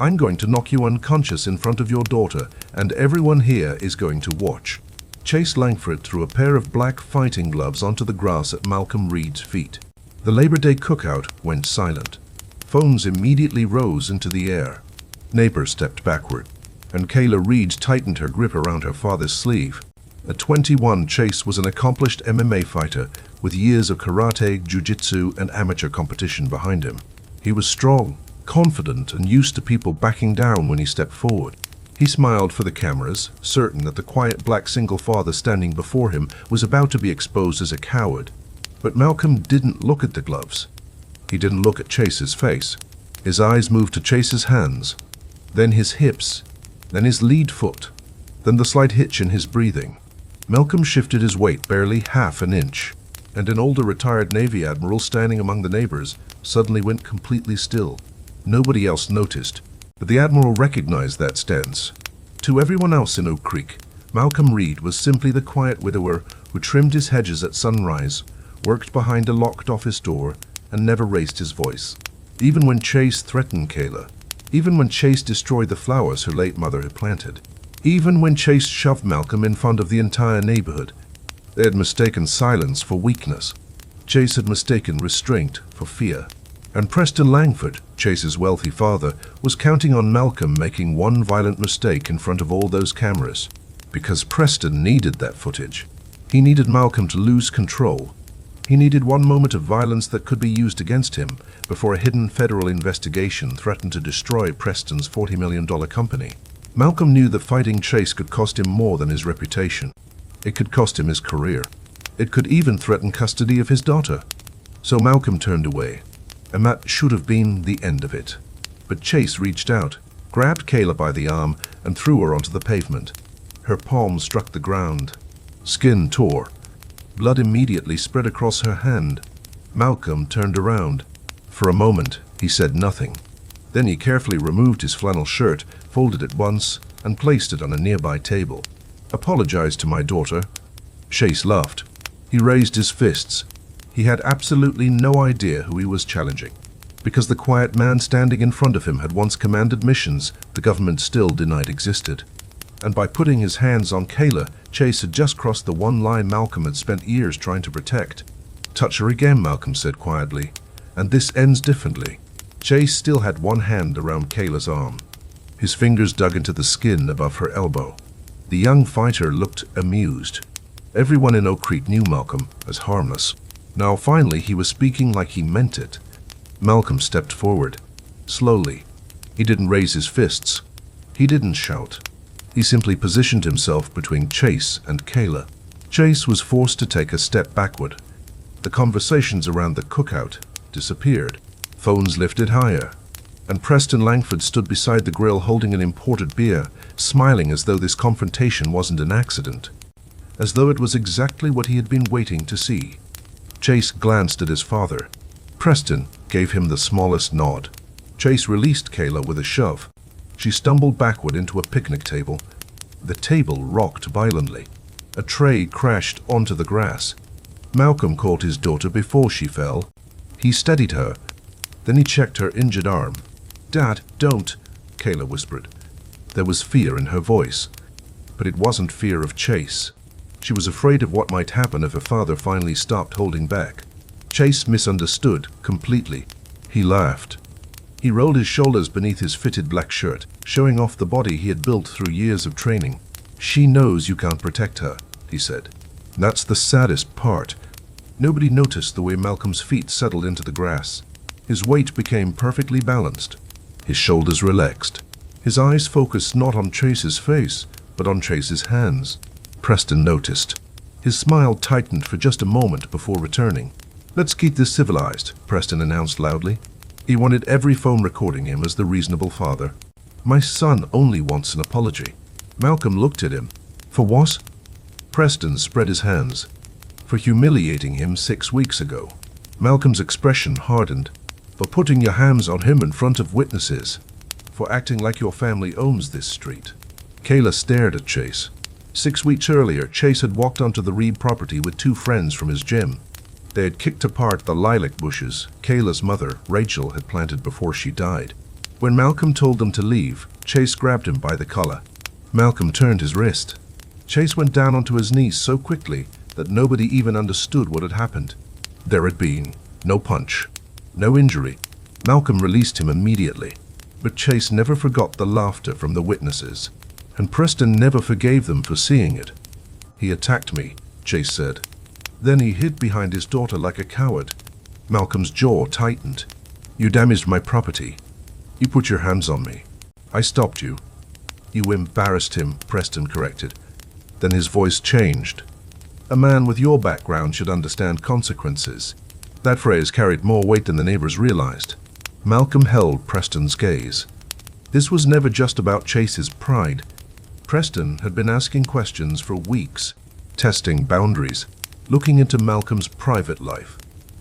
I'm going to knock you unconscious in front of your daughter, and everyone here is going to watch. Chase Langford threw a pair of black fighting gloves onto the grass at Malcolm Reed's feet. The Labor Day cookout went silent. Phones immediately rose into the air. Neighbors stepped backward, and Kayla Reed tightened her grip around her father's sleeve. At 21, Chase was an accomplished MMA fighter with years of karate, jiu-jitsu, and amateur competition behind him. He was strong, confident, and used to people backing down when he stepped forward. He smiled for the cameras, certain that the quiet black single father standing before him was about to be exposed as a coward. But Malcolm didn't look at the gloves. He didn't look at Chase's face. His eyes moved to Chase's hands, then his hips, then his lead foot, then the slight hitch in his breathing. Malcolm shifted his weight barely half an inch, and an older retired Navy admiral standing among the neighbors suddenly went completely still. Nobody else noticed, but the admiral recognized that stance. To everyone else in Oak Creek, Malcolm Reed was simply the quiet widower who trimmed his hedges at sunrise, worked behind a locked office door, and never raised his voice. Even when Chase threatened Kayla, even when Chase destroyed the flowers her late mother had planted, even when Chase shoved Malcolm in front of the entire neighborhood, they had mistaken silence for weakness. Chase had mistaken restraint for fear. And Preston Langford, Chase's wealthy father, was counting on Malcolm making one violent mistake in front of all those cameras. Because Preston needed that footage. He needed Malcolm to lose control. He needed one moment of violence that could be used against him before a hidden federal investigation threatened to destroy Preston's $40 million company. Malcolm knew that fighting Chase could cost him more than his reputation. It could cost him his career. It could even threaten custody of his daughter. So Malcolm turned away, and that should have been the end of it. But Chase reached out, grabbed Kayla by the arm, and threw her onto the pavement. Her palm struck the ground. Skin tore. Blood immediately spread across her hand. Malcolm turned around. For a moment, he said nothing. Then he carefully removed his flannel shirt, folded it once, and placed it on a nearby table. "Apologize to my daughter." Chase laughed. He raised his fists. He had absolutely no idea who he was challenging, because the quiet man standing in front of him had once commanded missions the government still denied existed. And by putting his hands on Kayla, Chase had just crossed the one line Malcolm had spent years trying to protect. "Touch her again," Malcolm said quietly, "and this ends differently." Chase still had one hand around Kayla's arm. His fingers dug into the skin above her elbow. The young fighter looked amused. Everyone in Oak Creek knew Malcolm as harmless. Now finally he was speaking like he meant it. Malcolm stepped forward, slowly. He didn't raise his fists. He didn't shout. He simply positioned himself between Chase and Kayla. Chase was forced to take a step backward. The conversations around the cookout disappeared. Phones lifted higher, and Preston Langford stood beside the grill holding an imported beer, smiling as though this confrontation wasn't an accident, as though it was exactly what he had been waiting to see. Chase glanced at his father. Preston gave him the smallest nod. Chase released Kayla with a shove. She stumbled backward into a picnic table. The table rocked violently. A tray crashed onto the grass. Malcolm caught his daughter before she fell. He steadied her. Then he checked her injured arm. "Dad, don't," Kayla whispered. There was fear in her voice, but it wasn't fear of Chase. She was afraid of what might happen if her father finally stopped holding back. Chase misunderstood completely. He laughed. He rolled his shoulders beneath his fitted black shirt, showing off the body he had built through years of training. "She knows you can't protect her," he said. "That's the saddest part." Nobody noticed the way Malcolm's feet settled into the grass. His weight became perfectly balanced. His shoulders relaxed. His eyes focused not on Chase's face, but on Chase's hands. Preston noticed. His smile tightened for just a moment before returning. "Let's keep this civilized," Preston announced loudly. He wanted every phone recording him as the reasonable father. "My son only wants an apology." Malcolm looked at him. "For what?" Preston spread his hands. "For humiliating him 6 weeks ago." Malcolm's expression hardened. "For putting your hands on him in front of witnesses. For acting like your family owns this street." Kayla stared at Chase. 6 weeks earlier, Chase had walked onto the Reed property with 2 friends from his gym. They had kicked apart the lilac bushes Kayla's mother, Rachel, had planted before she died. When Malcolm told them to leave, Chase grabbed him by the collar. Malcolm turned his wrist. Chase went down onto his knees so quickly that nobody even understood what had happened. There had been no punch, no injury. Malcolm released him immediately, but Chase never forgot the laughter from the witnesses, and Preston never forgave them for seeing it. "He attacked me," Chase said. Then he hid behind his daughter like a coward. Malcolm's jaw tightened. "You damaged my property. You put your hands on me. I stopped you." "You embarrassed him," Preston corrected. Then his voice changed. "A man with your background should understand consequences." That phrase carried more weight than the neighbors realized. Malcolm held Preston's gaze. This was never just about Chase's pride. Preston had been asking questions for weeks, testing boundaries, looking into Malcolm's private life.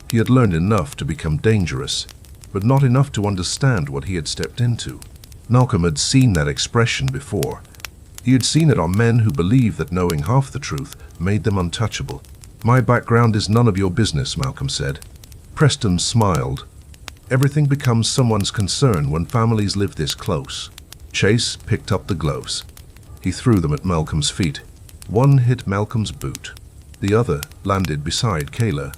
He had learned enough to become dangerous, but not enough to understand what he had stepped into. Malcolm had seen that expression before. He had seen it on men who believed that knowing half the truth made them untouchable. "My background is none of your business," Malcolm said. Preston smiled. Everything becomes someone's concern when families live this close. Chase picked up the gloves. He threw them at Malcolm's feet. One hit Malcolm's boot. The other landed beside Kayla.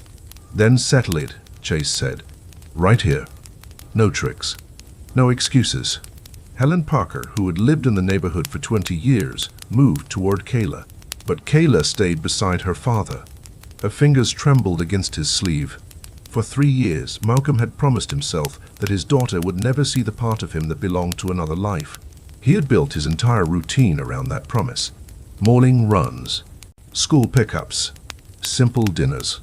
"Then settle it," Chase said. "Right here. No tricks. No excuses." Helen Parker, who had lived in the neighborhood for 20 years, moved toward Kayla. But Kayla stayed beside her father. Her fingers trembled against his sleeve. For 3 years, Malcolm had promised himself that his daughter would never see the part of him that belonged to another life. He had built his entire routine around that promise. Morning runs, school pickups, simple dinners,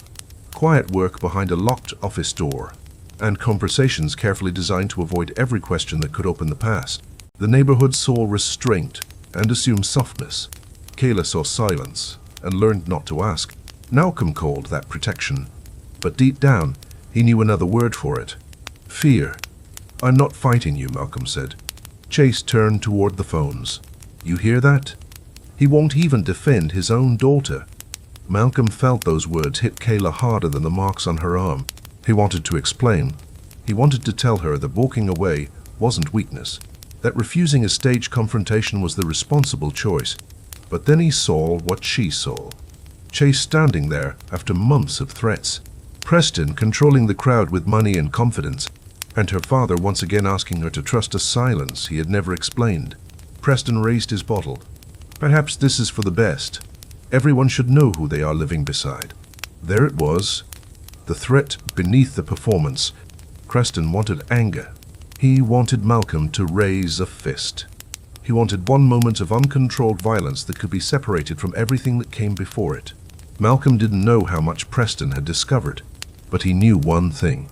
quiet work behind a locked office door, and conversations carefully designed to avoid every question that could open the past. The neighborhood saw restraint and assumed softness. Kayla saw silence and learned not to ask. Malcolm called that protection, but deep down, he knew another word for it: fear. "I'm not fighting you," Malcolm said. Chase turned toward the phones. "You hear that? He won't even defend his own daughter." Malcolm felt those words hit Kayla harder than the marks on her arm. He wanted to explain. He wanted to tell her that walking away wasn't weakness, that refusing a staged confrontation was the responsible choice. But then he saw what she saw. Chase standing there after months of threats. Preston controlling the crowd with money and confidence, and her father once again asking her to trust a silence he had never explained. Preston raised his bottle. "Perhaps this is for the best. Everyone should know who they are living beside." There it was, the threat beneath the performance. Preston wanted anger. He wanted Malcolm to raise a fist. He wanted one moment of uncontrolled violence that could be separated from everything that came before it. Malcolm didn't know how much Preston had discovered, but he knew one thing.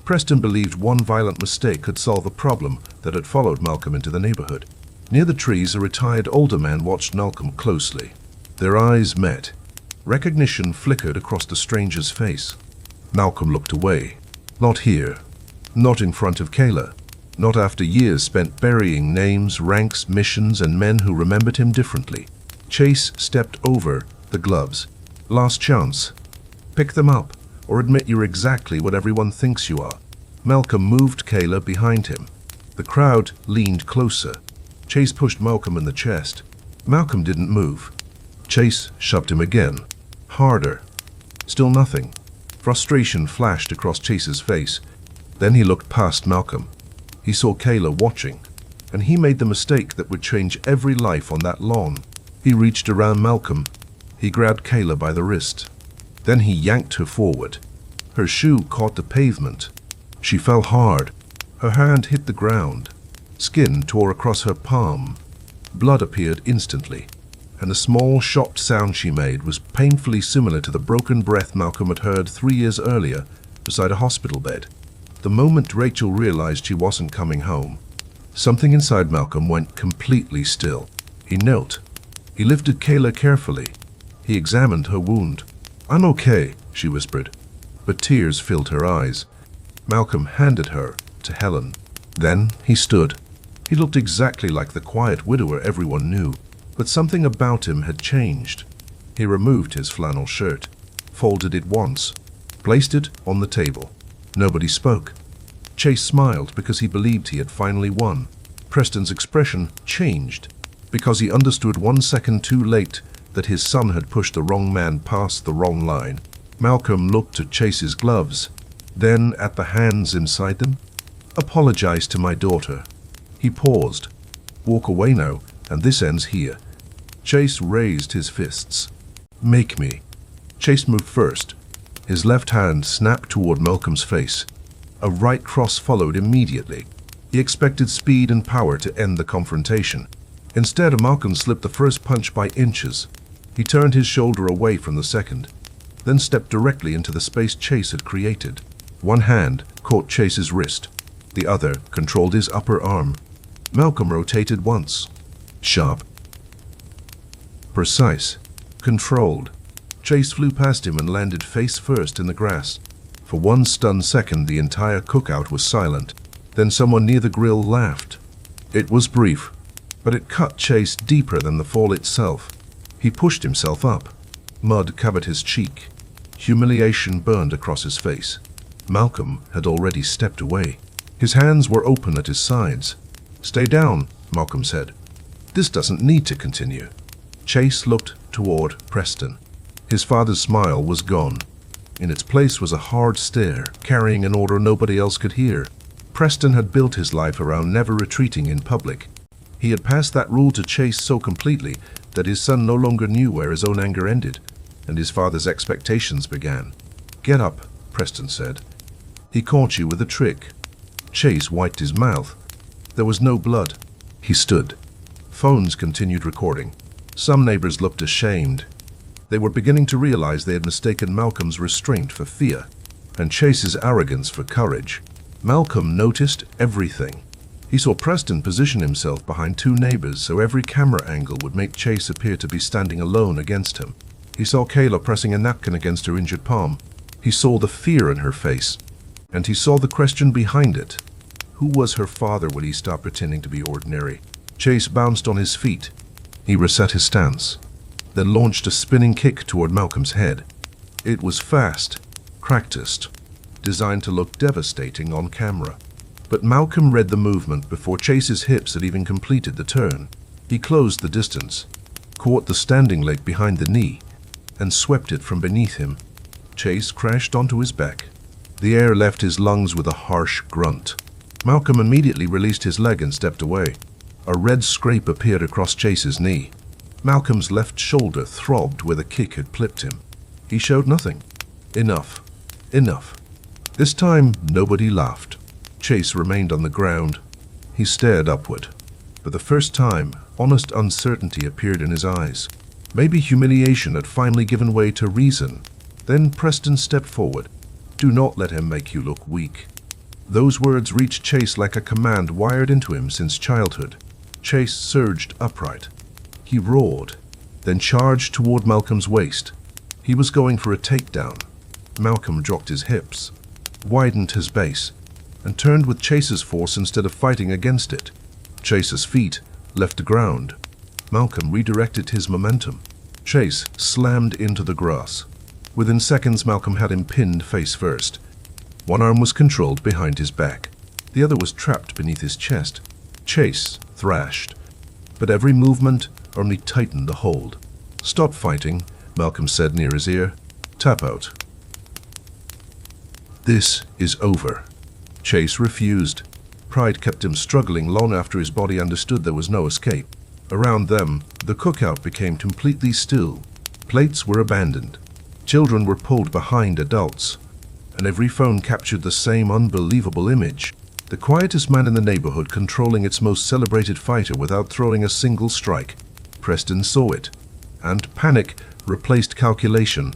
Preston believed one violent mistake could solve the problem that had followed Malcolm into the neighborhood. Near the trees, a retired older man watched Malcolm closely. Their eyes met. Recognition flickered across the stranger's face. Malcolm looked away. Not here. Not in front of Kayla. Not after years spent burying names, ranks, missions, and men who remembered him differently. Chase stepped over the gloves. "Last chance. Pick them up, or admit you're exactly what everyone thinks you are." Malcolm moved Kayla behind him. The crowd leaned closer. Chase pushed Malcolm in the chest. Malcolm didn't move. Chase shoved him again. Harder. Still nothing. Frustration flashed across Chase's face. Then he looked past Malcolm. He saw Kayla watching, and he made the mistake that would change every life on that lawn. He reached around Malcolm. He grabbed Kayla by the wrist. Then he yanked her forward. Her shoe caught the pavement. She fell hard. Her hand hit the ground. Skin tore across her palm. Blood appeared instantly, and the small, shocked sound she made was painfully similar to the broken breath Malcolm had heard 3 years earlier beside a hospital bed. The moment Rachel realized she wasn't coming home, something inside Malcolm went completely still. He knelt. He lifted Kayla carefully. He examined her wound. "I'm okay," she whispered, but tears filled her eyes. Malcolm handed her to Helen. Then he stood. He looked exactly like the quiet widower everyone knew, but something about him had changed. He removed his flannel shirt, folded it once, placed it on the table. Nobody spoke. Chase smiled because he believed he had finally won. Preston's expression changed because he understood 1 second too late that his son had pushed the wrong man past the wrong line. Malcolm looked at Chase's gloves, then at the hands inside them. "Apologize to my daughter." He paused. "Walk away now, and this ends here." Chase raised his fists. "Make me." Chase moved first. His left hand snapped toward Malcolm's face. A right cross followed immediately. He expected speed and power to end the confrontation. Instead, Malcolm slipped the first punch by inches. He turned his shoulder away from the second, then stepped directly into the space Chase had created. One hand caught Chase's wrist. The other controlled his upper arm. Malcolm rotated once. Sharp. Precise. Controlled. Chase flew past him and landed face first in the grass. For 1 stunned second, the entire cookout was silent. Then someone near the grill laughed. It was brief, but it cut Chase deeper than the fall itself. He pushed himself up. Mud covered his cheek. Humiliation burned across his face. Malcolm had already stepped away. His hands were open at his sides. "Stay down," Malcolm said. "This doesn't need to continue." Chase looked toward Preston. His father's smile was gone. In its place was a hard stare, carrying an order nobody else could hear. Preston had built his life around never retreating in public. He had passed that rule to Chase so completely that his son no longer knew where his own anger ended, and his father's expectations began. "Get up," Preston said. "He caught you with a trick." Chase wiped his mouth. There was no blood. He stood. Phones continued recording. Some neighbors looked ashamed. They were beginning to realize they had mistaken Malcolm's restraint for fear, and Chase's arrogance for courage. Malcolm noticed everything. He saw Preston position himself behind 2 neighbors so every camera angle would make Chase appear to be standing alone against him. He saw Kayla pressing a napkin against her injured palm. He saw the fear in her face, and he saw the question behind it. Who was her father when he stopped pretending to be ordinary? Chase bounced on his feet. He reset his stance, then launched a spinning kick toward Malcolm's head. It was fast, practiced, designed to look devastating on camera. But Malcolm read the movement before Chase's hips had even completed the turn. He closed the distance, caught the standing leg behind the knee, and swept it from beneath him. Chase crashed onto his back. The air left his lungs with a harsh grunt. Malcolm immediately released his leg and stepped away. A red scrape appeared across Chase's knee. Malcolm's left shoulder throbbed where the kick had clipped him. He showed nothing. Enough. Enough. This time, nobody laughed. Chase remained on the ground. He stared upward. For the first time, honest uncertainty appeared in his eyes. Maybe humiliation had finally given way to reason. Then Preston stepped forward. "Do not let him make you look weak." Those words reached Chase like a command wired into him since childhood. Chase surged upright. He roared, then charged toward Malcolm's waist. He was going for a takedown. Malcolm dropped his hips, widened his base, and turned with Chase's force instead of fighting against it. Chase's feet left the ground. Malcolm redirected his momentum. Chase slammed into the grass. Within seconds, Malcolm had him pinned face first. One arm was controlled behind his back. The other was trapped beneath his chest. Chase thrashed, but every movement only tightened the hold. "Stop fighting," Malcolm said near his ear. "Tap out." "This is over." Chase refused. Pride kept him struggling long after his body understood there was no escape. Around them, the cookout became completely still. Plates were abandoned. Children were pulled behind adults, and every phone captured the same unbelievable image. The quietest man in the neighborhood controlling its most celebrated fighter without throwing a single strike. Preston saw it, and panic replaced calculation.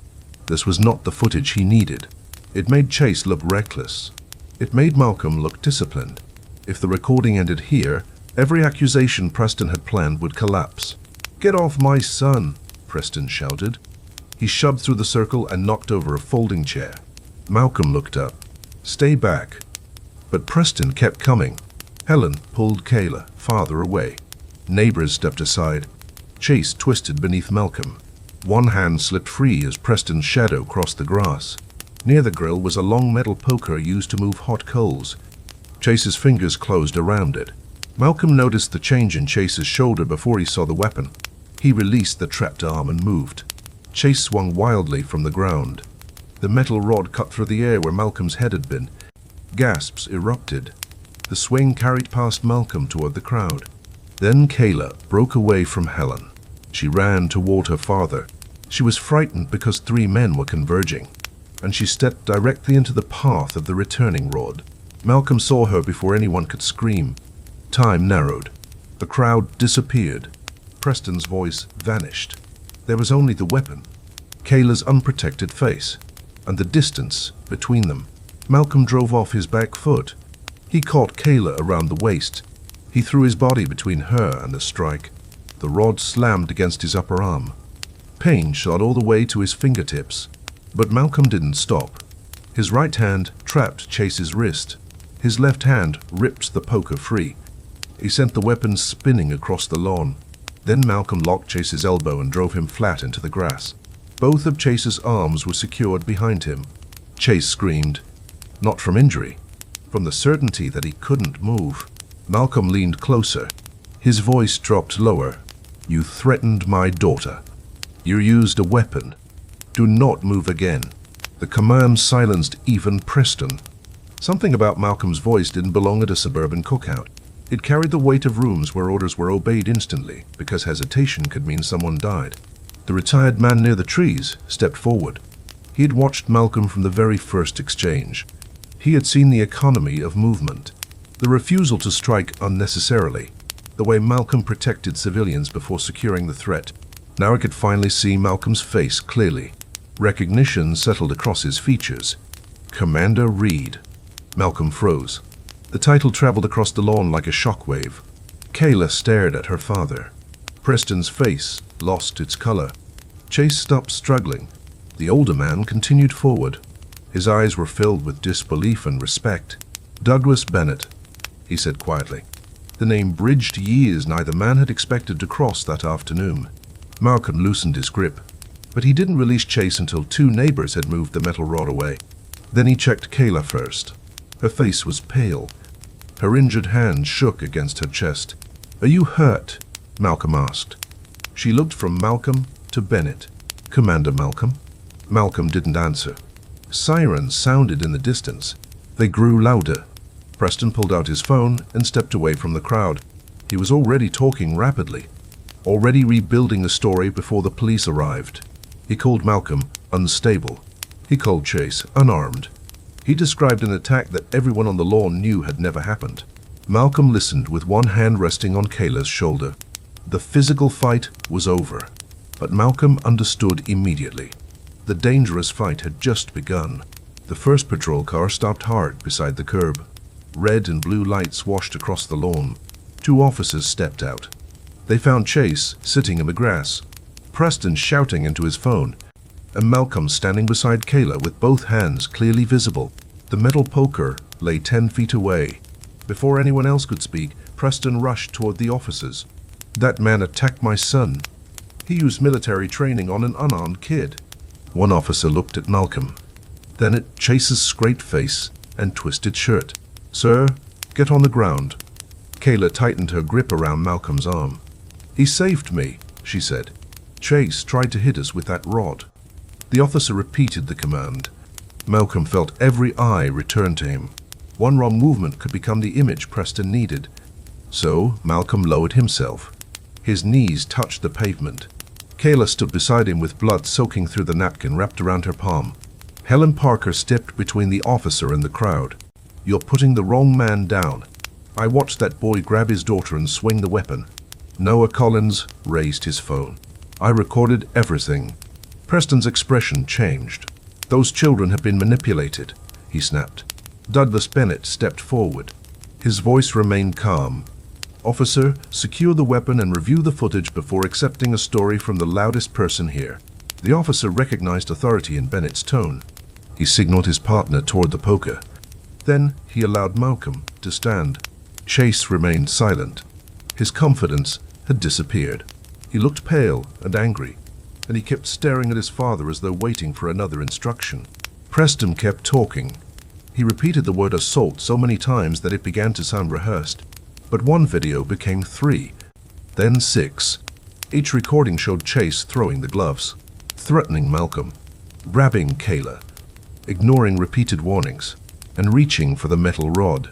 This was not the footage he needed. It made Chase look reckless. It made Malcolm look disciplined. If the recording ended here, every accusation Preston had planned would collapse. "Get off my son," Preston shouted. He shoved through the circle and knocked over a folding chair. Malcolm looked up. "Stay back." But Preston kept coming. Helen pulled Kayla farther away. Neighbors stepped aside. Chase twisted beneath Malcolm. One hand slipped free as Preston's shadow crossed the grass. Near the grill was a long metal poker used to move hot coals. Chase's fingers closed around it. Malcolm noticed the change in Chase's shoulder before he saw the weapon. He released the trapped arm and moved. Chase swung wildly from the ground. The metal rod cut through the air where Malcolm's head had been. Gasps erupted. The swing carried past Malcolm toward the crowd. Then Kayla broke away from Helen. She ran toward her father. She was frightened because 3 men were converging, and she stepped directly into the path of the returning rod. Malcolm saw her before anyone could scream. Time narrowed. The crowd disappeared. Preston's voice vanished. There was only the weapon, Kayla's unprotected face, and the distance between them. Malcolm drove off his back foot. He caught Kayla around the waist. He threw his body between her and the strike. The rod slammed against his upper arm. Pain shot all the way to his fingertips. But Malcolm didn't stop. His right hand trapped Chase's wrist. His left hand ripped the poker free. He sent the weapon spinning across the lawn. Then Malcolm locked Chase's elbow and drove him flat into the grass. Both of Chase's arms were secured behind him. Chase screamed, not from injury, from the certainty that he couldn't move. Malcolm leaned closer. His voice dropped lower. "You threatened my daughter. You used a weapon. Do not move again." The command silenced even Preston. Something about Malcolm's voice didn't belong at a suburban cookout. It carried the weight of rooms where orders were obeyed instantly, because hesitation could mean someone died. The retired man near the trees stepped forward. He had watched Malcolm from the very first exchange. He had seen the economy of movement, the refusal to strike unnecessarily, the way Malcolm protected civilians before securing the threat. Now he could finally see Malcolm's face clearly. Recognition settled across his features. Commander Reed. Malcolm froze. The title traveled across the lawn like a shockwave. Kayla stared at her father. Preston's face lost its color. Chase stopped struggling. The older man continued forward. His eyes were filled with disbelief and respect. "Douglas Bennett," he said quietly. The name bridged years neither man had expected to cross that afternoon. Malcolm loosened his grip, but he didn't release Chase until 2 neighbors had moved the metal rod away. Then he checked Kayla first. Her face was pale. Her injured hand shook against her chest. "Are you hurt?" Malcolm asked. She looked from Malcolm to Bennett. "Commander Malcolm?" Malcolm didn't answer. Sirens sounded in the distance. They grew louder. Preston pulled out his phone and stepped away from the crowd. He was already talking rapidly, already rebuilding the story before the police arrived. He called Malcolm unstable. He called Chase unarmed. He described an attack that everyone on the lawn knew had never happened. Malcolm listened with one hand resting on Kayla's shoulder. The physical fight was over, but Malcolm understood immediately. The dangerous fight had just begun. The first patrol car stopped hard beside the curb. Red and blue lights washed across the lawn. 2 officers stepped out. They found Chase sitting in the grass, Preston shouting into his phone, and Malcolm standing beside Kayla with both hands clearly visible. The metal poker lay 10 feet away. Before anyone else could speak, Preston rushed toward the officers. "That man attacked my son. He used military training on an unarmed kid." One officer looked at Malcolm, then at Chase's scraped face and twisted shirt. "Sir, get on the ground." Kayla tightened her grip around Malcolm's arm. "He saved me," she said. "Chase tried to hit us with that rod." The officer repeated the command. Malcolm felt every eye return to him. One wrong movement could become the image Preston needed. So Malcolm lowered himself. His knees touched the pavement. Kayla stood beside him with blood soaking through the napkin wrapped around her palm. Helen Parker stepped between the officer and the crowd. "You're putting the wrong man down. I watched that boy grab his daughter and swing the weapon." Noah Collins raised his phone. "I recorded everything." Preston's expression changed. "Those children have been manipulated," he snapped. Douglas Bennett stepped forward. His voice remained calm. "Officer, secure the weapon and review the footage before accepting a story from the loudest person here." The officer recognized authority in Bennett's tone. He signaled his partner toward the poker. Then he allowed Malcolm to stand. Chase remained silent. His confidence had disappeared. He looked pale and angry, and he kept staring at his father as though waiting for another instruction. Preston kept talking. He repeated the word assault so many times that it began to sound rehearsed. But one video became 3, then 6. Each recording showed Chase throwing the gloves, threatening Malcolm, grabbing Kayla, ignoring repeated warnings, and reaching for the metal rod.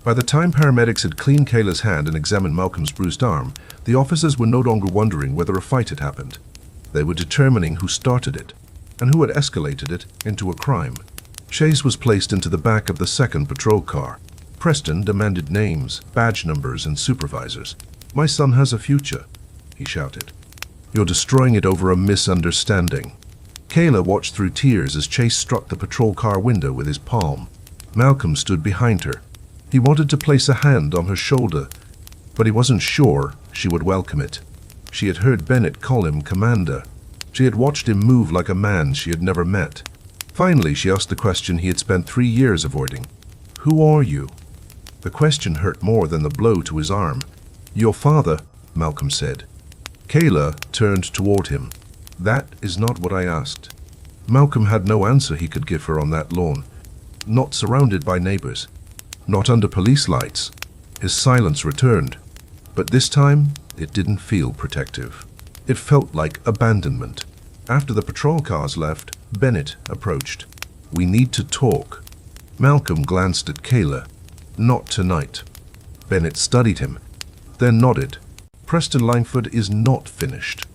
By the time paramedics had cleaned Kayla's hand and examined Malcolm's bruised arm, the officers were no longer wondering whether a fight had happened. They were determining who started it, and who had escalated it into a crime. Chase was placed into the back of the second patrol car. Preston demanded names, badge numbers, and supervisors. "My son has a future," he shouted. "You're destroying it over a misunderstanding." Kayla watched through tears as Chase struck the patrol car window with his palm. Malcolm stood behind her. He wanted to place a hand on her shoulder, but he wasn't sure she would welcome it. She had heard Bennett call him Commander. She had watched him move like a man she had never met. Finally, she asked the question he had spent 3 years avoiding. "Who are you?" The question hurt more than the blow to his arm. "Your father," Malcolm said. Kayla turned toward him. "That is not what I asked." Malcolm had no answer he could give her on that lawn. Not surrounded by neighbors. Not under police lights. His silence returned. But this time, it didn't feel protective. It felt like abandonment. After the patrol cars left, Bennett approached. "We need to talk." Malcolm glanced at Kayla. "Not tonight." Bennett studied him, then nodded. "Preston Langford is not finished.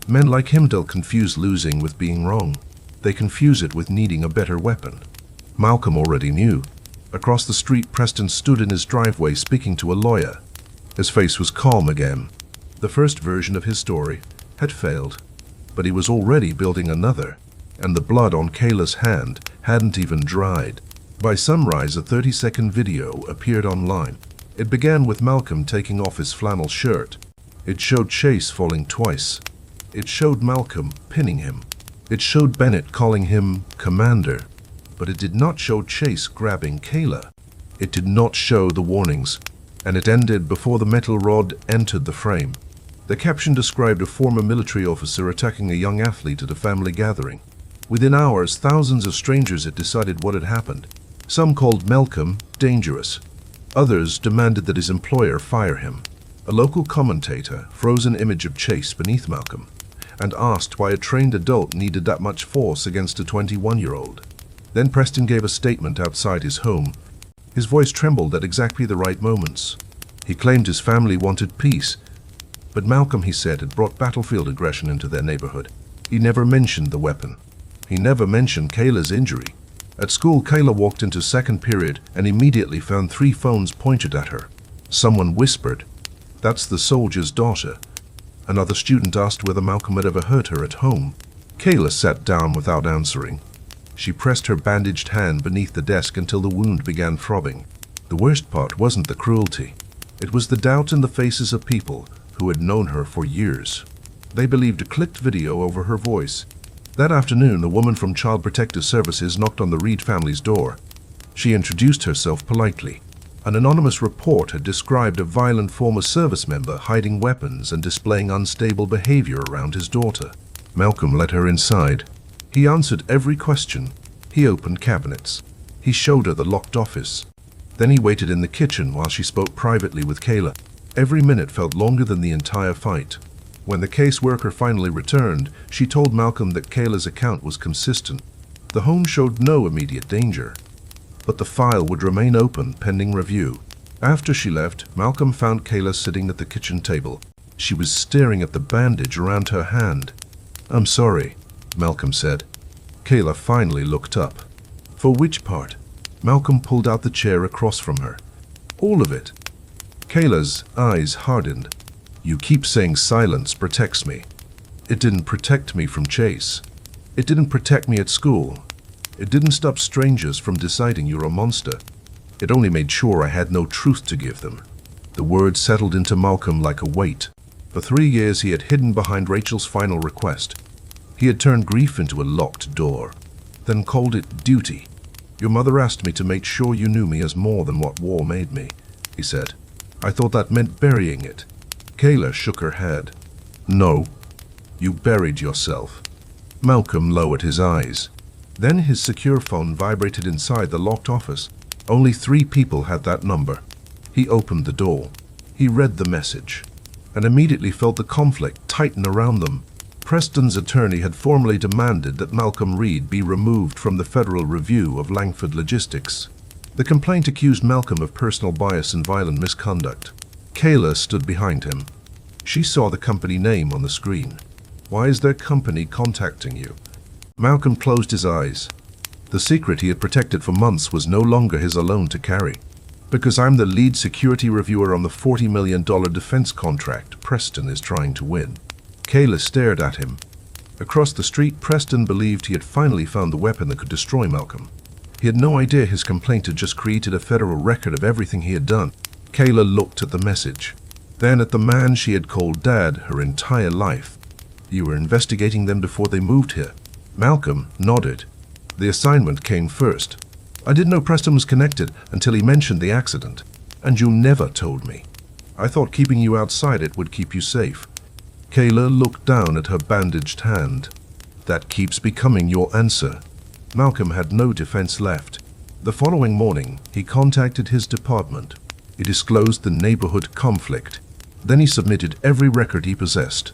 Men like him don't confuse losing with being wrong. They confuse it with needing a better weapon." Malcolm already knew. Across the street, Preston stood in his driveway speaking to a lawyer. His face was calm again. The first version of his story had failed, but he was already building another, and the blood on Kayla's hand hadn't even dried. By sunrise, a 30-second video appeared online. It began with Malcolm taking off his flannel shirt. It showed Chase falling twice. It showed Malcolm pinning him. It showed Bennett calling him Commander. But it did not show Chase grabbing Kayla. It did not show the warnings, and it ended before the metal rod entered the frame. The caption described a former military officer attacking a young athlete at a family gathering. Within hours, thousands of strangers had decided what had happened. Some called Malcolm dangerous. Others demanded that his employer fire him. A local commentator froze an image of Chase beneath Malcolm and asked why a trained adult needed that much force against a 21-year-old. Then Preston gave a statement outside his home. His voice trembled at exactly the right moments. He claimed his family wanted peace, but Malcolm, he said, had brought battlefield aggression into their neighborhood. He never mentioned the weapon. He never mentioned Kayla's injury. At school, Kayla walked into second period and immediately found 3 phones pointed at her. Someone whispered, "That's the soldier's daughter." Another student asked whether Malcolm had ever hurt her at home. Kayla sat down without answering. She pressed her bandaged hand beneath the desk until the wound began throbbing. The worst part wasn't the cruelty. It was the doubt in the faces of people who had known her for years. They believed a clicked video over her voice. That afternoon, a woman from Child Protective Services knocked on the Reed family's door. She introduced herself politely. An anonymous report had described a violent former service member hiding weapons and displaying unstable behavior around his daughter. Malcolm led her inside. He answered every question. He opened cabinets. He showed her the locked office. Then he waited in the kitchen while she spoke privately with Kayla. Every minute felt longer than the entire fight. When the caseworker finally returned, she told Malcolm that Kayla's account was consistent. The home showed no immediate danger, but the file would remain open pending review. After she left, Malcolm found Kayla sitting at the kitchen table. She was staring at the bandage around her hand. "I'm sorry," Malcolm said. Kayla finally looked up. "For which part?" Malcolm pulled out the chair across from her. "All of it." Kayla's eyes hardened. "You keep saying silence protects me." It didn't protect me from Chase. It didn't protect me at school. It didn't stop strangers from deciding you're a monster. It only made sure I had no truth to give them. The words settled into Malcolm like a weight. For 3 years he had hidden behind Rachel's final request. He had turned grief into a locked door, then called it duty. "Your mother asked me to make sure you knew me as more than what war made me," he said. "I thought that meant burying it." Kayla shook her head. "No, you buried yourself." Malcolm lowered his eyes. Then his secure phone vibrated inside the locked office. Only 3 people had that number. He opened the door. He read the message and immediately felt the conflict tighten around them. Preston's attorney had formally demanded that Malcolm Reed be removed from the Federal Review of Langford Logistics. The complaint accused Malcolm of personal bias and violent misconduct. Kayla stood behind him. She saw the company name on the screen. Why is their company contacting you? Malcolm closed his eyes. The secret he had protected for months was no longer his alone to carry. Because I'm the lead security reviewer on the $40 million defense contract Preston is trying to win. Kayla stared at him. Across the street, Preston believed he had finally found the weapon that could destroy Malcolm. He had no idea his complaint had just created a federal record of everything he had done. Kayla looked at the message, then at the man she had called Dad her entire life. You were investigating them before they moved here. Malcolm nodded. The assignment came first. I didn't know Preston was connected until he mentioned the accident. And you never told me. I thought keeping you outside it would keep you safe. Kayla looked down at her bandaged hand. That keeps becoming your answer. Malcolm had no defense left. The following morning, he contacted his department. He disclosed the neighborhood conflict. Then he submitted every record he possessed.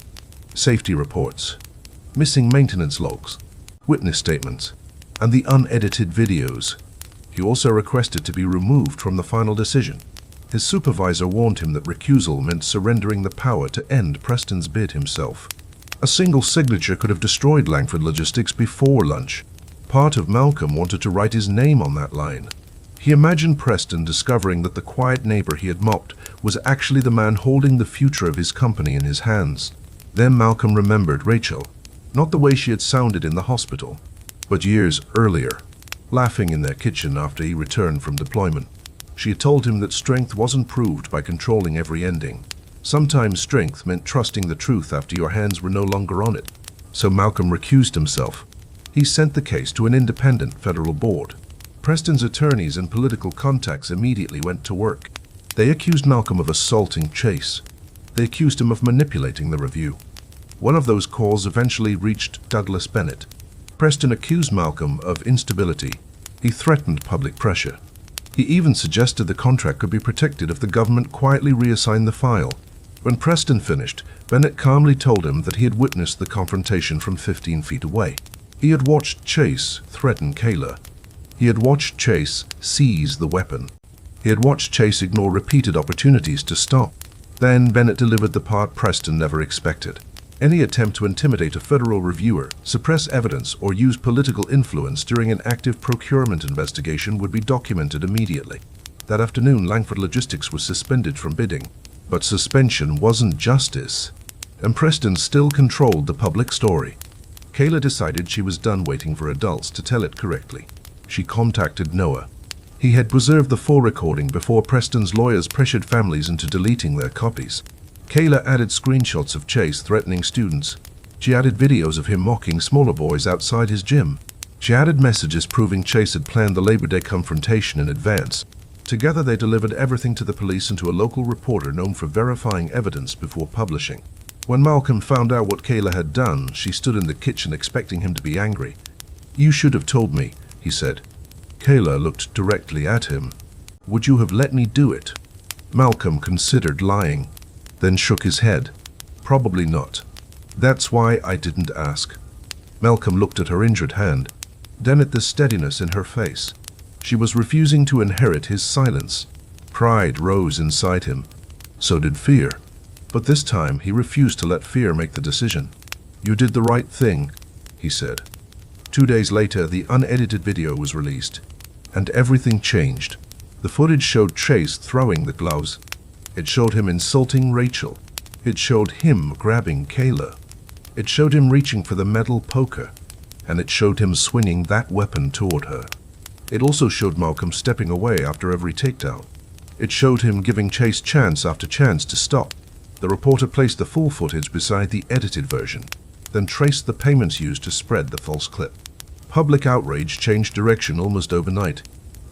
Safety reports, missing maintenance logs, witness statements, and the unedited videos. He also requested to be removed from the final decision. His supervisor warned him that recusal meant surrendering the power to end Preston's bid himself. A single signature could have destroyed Langford Logistics before lunch. Part of Malcolm wanted to write his name on that line. He imagined Preston discovering that the quiet neighbor he had mocked was actually the man holding the future of his company in his hands. Then Malcolm remembered Rachel, not the way she had sounded in the hospital, but years earlier, laughing in their kitchen after he returned from deployment. She had told him that strength wasn't proved by controlling every ending. Sometimes strength meant trusting the truth after your hands were no longer on it. So Malcolm recused himself. He sent the case to an independent federal board. Preston's attorneys and political contacts immediately went to work. They accused Malcolm of assaulting Chase. They accused him of manipulating the review. One of those calls eventually reached Douglas Bennett. Preston accused Malcolm of instability. He threatened public pressure. He even suggested the contract could be protected if the government quietly reassigned the file. When Preston finished, Bennett calmly told him that he had witnessed the confrontation from 15 feet away. He had watched Chase threaten Kayla. He had watched Chase seize the weapon. He had watched Chase ignore repeated opportunities to stop. Then Bennett delivered the part Preston never expected. Any attempt to intimidate a federal reviewer, suppress evidence, or use political influence during an active procurement investigation would be documented immediately. That afternoon, Langford Logistics was suspended from bidding. But suspension wasn't justice, and Preston still controlled the public story. Kayla decided she was done waiting for adults to tell it correctly. She contacted Noah. He had preserved the full recording before Preston's lawyers pressured families into deleting their copies. Kayla added screenshots of Chase threatening students. She added videos of him mocking smaller boys outside his gym. She added messages proving Chase had planned the Labor Day confrontation in advance. Together they delivered everything to the police and to a local reporter known for verifying evidence before publishing. When Malcolm found out what Kayla had done, she stood in the kitchen expecting him to be angry. "You should have told me," he said. Kayla looked directly at him. "Would you have let me do it?" Malcolm considered lying, then shook his head. "Probably not. That's why I didn't ask." Malcolm looked at her injured hand, then at the steadiness in her face. She was refusing to inherit his silence. Pride rose inside him. So did fear. But this time he refused to let fear make the decision. "You did the right thing," he said. 2 days later, the unedited video was released, and everything changed. The footage showed Chase throwing the gloves. It showed him insulting Rachel. It showed him grabbing Kayla. It showed him reaching for the metal poker, and it showed him swinging that weapon toward her. It also showed Malcolm stepping away after every takedown. It showed him giving Chase chance after chance to stop. The reporter placed the full footage beside the edited version, then traced the payments used to spread the false clip. Public outrage changed direction almost overnight,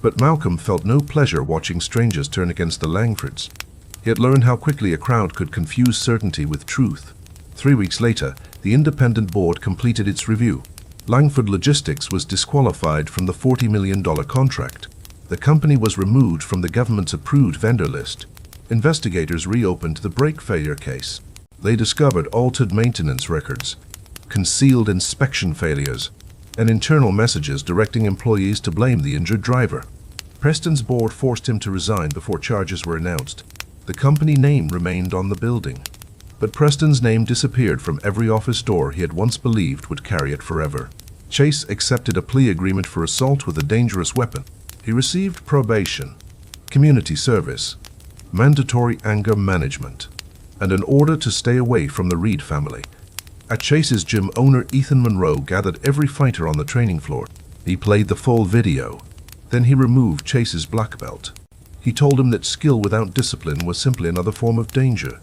but Malcolm felt no pleasure watching strangers turn against the Langfords. He had learned how quickly a crowd could confuse certainty with truth. 3 weeks later, the independent board completed its review. Langford Logistics was disqualified from the $40 million contract. The company was removed from the government-approved vendor list. Investigators reopened the brake failure case. They discovered altered maintenance records, concealed inspection failures, and internal messages directing employees to blame the injured driver. Preston's board forced him to resign before charges were announced. The company name remained on the building, but Preston's name disappeared from every office door he had once believed would carry it forever. Chase accepted a plea agreement for assault with a dangerous weapon. He received probation, community service, mandatory anger management, and an order to stay away from the Reed family. At Chase's gym, owner Ethan Monroe gathered every fighter on the training floor. He played the full video. Then he removed Chase's black belt. He told him that skill without discipline was simply another form of danger.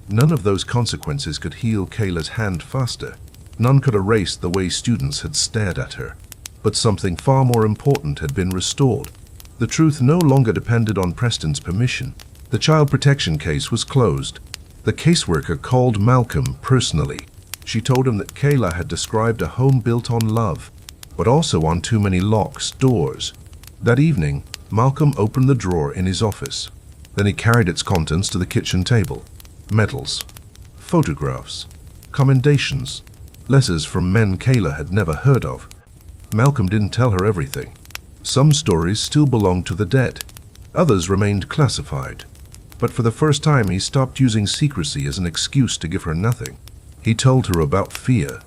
None of those consequences could heal Kayla's hand faster. None could erase the way students had stared at her. But something far more important had been restored. The truth no longer depended on Preston's permission. The child protection case was closed. The caseworker called Malcolm personally. She told him that Kayla had described a home built on love, but also on too many locks, doors. That evening, Malcolm opened the drawer in his office. Then he carried its contents to the kitchen table. Medals, photographs, commendations, letters from men Kayla had never heard of. Malcolm didn't tell her everything. Some stories still belonged to the dead. Others remained classified. But for the first time, he stopped using secrecy as an excuse to give her nothing. He told her about fear,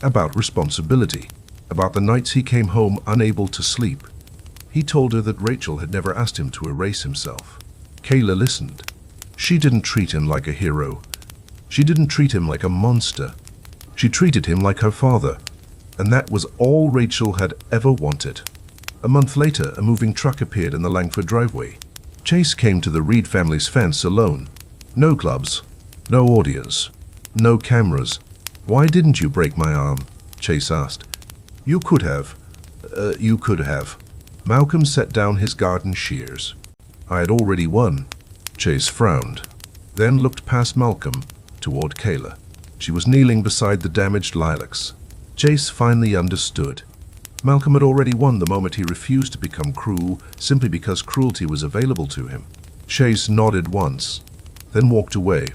about responsibility, about the nights he came home unable to sleep. He told her that Rachel had never asked him to erase himself. Kayla listened. She didn't treat him like a hero. She didn't treat him like a monster. She treated him like her father. And that was all Rachel had ever wanted. A month later, a moving truck appeared in the Langford driveway. Chase came to the Reed family's fence alone. No clubs, no audience, no cameras. "Why didn't you break my arm?" Chase asked. You could have. Malcolm set down his garden shears. "I had already won." Chase frowned, then looked past Malcolm toward Kayla. She was kneeling beside the damaged lilacs. Chase finally understood. Malcolm had already won the moment he refused to become cruel simply because cruelty was available to him. Chase nodded once, then walked away.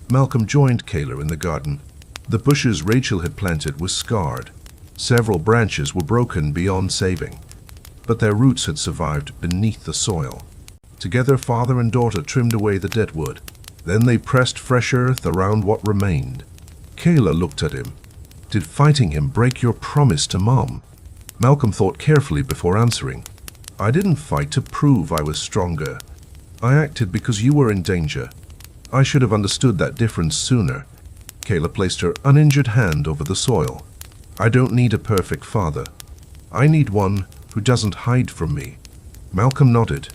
Malcolm joined Kayla in the garden. The bushes Rachel had planted were scarred. Several branches were broken beyond saving, but their roots had survived beneath the soil. Together, father and daughter trimmed away the dead wood. Then they pressed fresh earth around what remained. Kayla looked at him. "Did fighting him break your promise to Mom?" Malcolm thought carefully before answering. "I didn't fight to prove I was stronger. I acted because you were in danger. I should have understood that difference sooner." Kayla placed her uninjured hand over the soil. "I don't need a perfect father. I need one who doesn't hide from me." Malcolm nodded.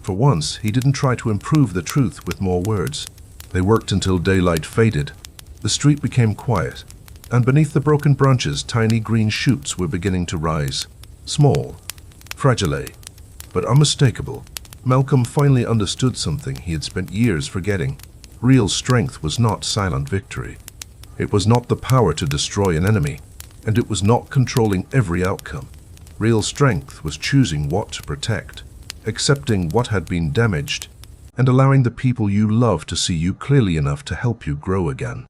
For once, he didn't try to improve the truth with more words. They worked until daylight faded. The street became quiet, and beneath the broken branches, tiny green shoots were beginning to rise. Small, fragile, but unmistakable. Malcolm finally understood something he had spent years forgetting. Real strength was not silent victory. It was not the power to destroy an enemy, and it was not controlling every outcome. Real strength was choosing what to protect, accepting what had been damaged, and allowing the people you love to see you clearly enough to help you grow again.